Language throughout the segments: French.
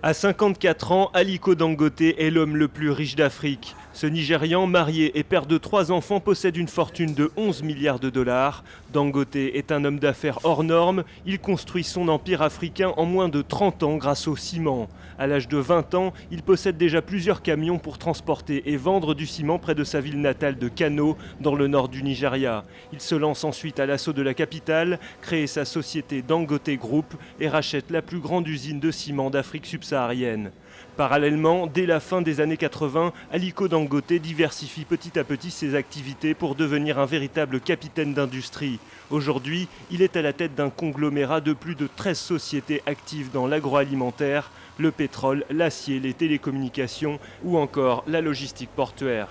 À 54 ans, Aliko Dangote est l'homme le plus riche d'Afrique. Ce Nigérian, marié et père de 3 enfants, possède une fortune de 11 milliards de dollars. Dangote est un homme d'affaires hors norme. Il construit son empire africain en moins de 30 ans grâce au ciment. À l'âge de 20 ans, il possède déjà plusieurs camions pour transporter et vendre du ciment près de sa ville natale de Kano, dans le nord du Nigeria. Il se lance ensuite à l'assaut de la capitale, crée sa société Dangote Group et rachète la plus grande usine de ciment d'Afrique subsaharienne. Parallèlement, dès la fin des années 80, Aliko Dangote diversifie petit à petit ses activités pour devenir un véritable capitaine d'industrie. Aujourd'hui, il est à la tête d'un conglomérat de plus de 13 sociétés actives dans l'agroalimentaire, le pétrole, l'acier, les télécommunications ou encore la logistique portuaire.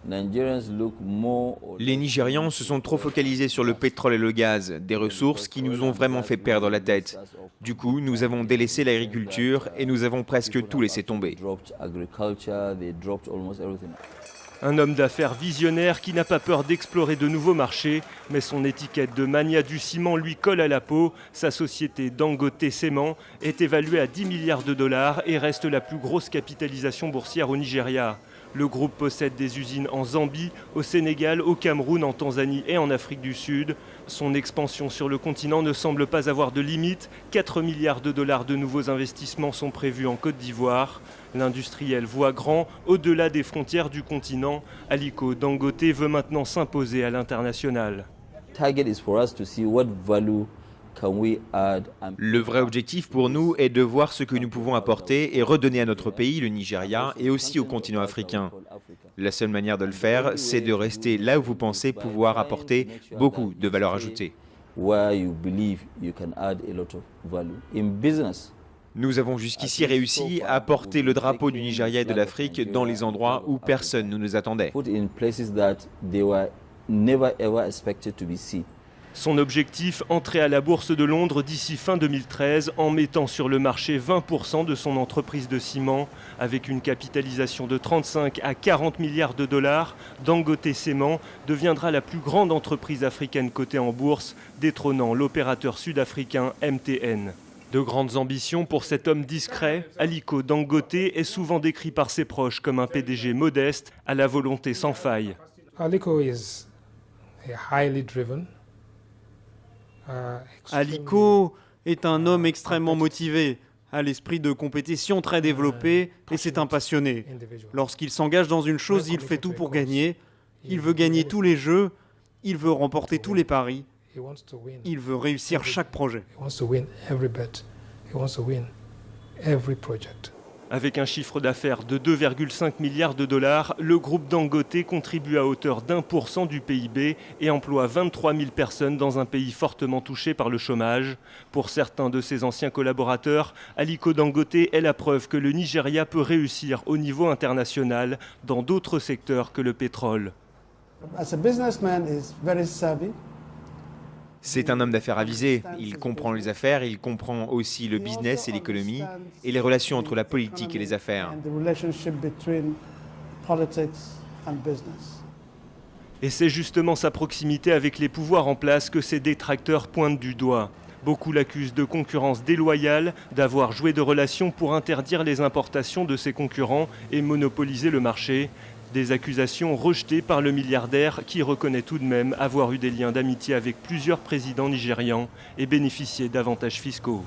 Les Nigérians se sont trop focalisés sur le pétrole et le gaz, des ressources qui nous ont vraiment fait perdre la tête. Du coup, nous avons délaissé l'agriculture et nous avons presque tout laissé tomber. Un homme d'affaires visionnaire qui n'a pas peur d'explorer de nouveaux marchés, mais son étiquette de mania du ciment lui colle à la peau. Sa société Dangote Cement est évaluée à 10 milliards de dollars et reste la plus grosse capitalisation boursière au Nigeria. Le groupe possède des usines en Zambie, au Sénégal, au Cameroun, en Tanzanie et en Afrique du Sud. Son expansion sur le continent ne semble pas avoir de limite. 4 milliards de dollars de nouveaux investissements sont prévus en Côte d'Ivoire. L'industriel voit grand au-delà des frontières du continent. Aliko Dangote veut maintenant s'imposer à l'international. Le vrai objectif pour nous est de voir ce que nous pouvons apporter et redonner à notre pays, le Nigeria, et aussi au continent africain. La seule manière de le faire, c'est de rester là où vous pensez pouvoir apporter beaucoup de valeur ajoutée. Nous avons jusqu'ici réussi à porter le drapeau du Nigeria et de l'Afrique dans les endroits où personne ne nous attendait. Son objectif, entrer à la bourse de Londres d'ici fin 2013 en mettant sur le marché 20% de son entreprise de ciment. Avec une capitalisation de 35 à 40 milliards de dollars, Dangote Cement deviendra la plus grande entreprise africaine cotée en bourse, détrônant l'opérateur sud-africain MTN. De grandes ambitions pour cet homme discret, Aliko Dangote est souvent décrit par ses proches comme un PDG modeste, à la volonté sans faille. Aliko is highly driven. Aliko est un homme extrêmement motivé, a l'esprit de compétition très développé et c'est un passionné. Lorsqu'il s'engage dans une chose, il fait tout pour gagner. Il veut gagner tous les jeux, il veut remporter tous les paris, il veut réussir chaque projet. Avec un chiffre d'affaires de 2,5 milliards de dollars, le groupe Dangote contribue à hauteur d'1% du PIB et emploie 23 000 personnes dans un pays fortement touché par le chômage. Pour certains de ses anciens collaborateurs, Aliko Dangote est la preuve que le Nigeria peut réussir au niveau international dans d'autres secteurs que le pétrole. C'est un homme d'affaires avisé. Il comprend les affaires, il comprend aussi le business et l'économie et les relations entre la politique et les affaires. Et c'est justement sa proximité avec les pouvoirs en place que ses détracteurs pointent du doigt. Beaucoup l'accusent de concurrence déloyale, d'avoir joué de relations pour interdire les importations de ses concurrents et monopoliser le marché. Des accusations rejetées par le milliardaire qui reconnaît tout de même avoir eu des liens d'amitié avec plusieurs présidents nigérians et bénéficié d'avantages fiscaux.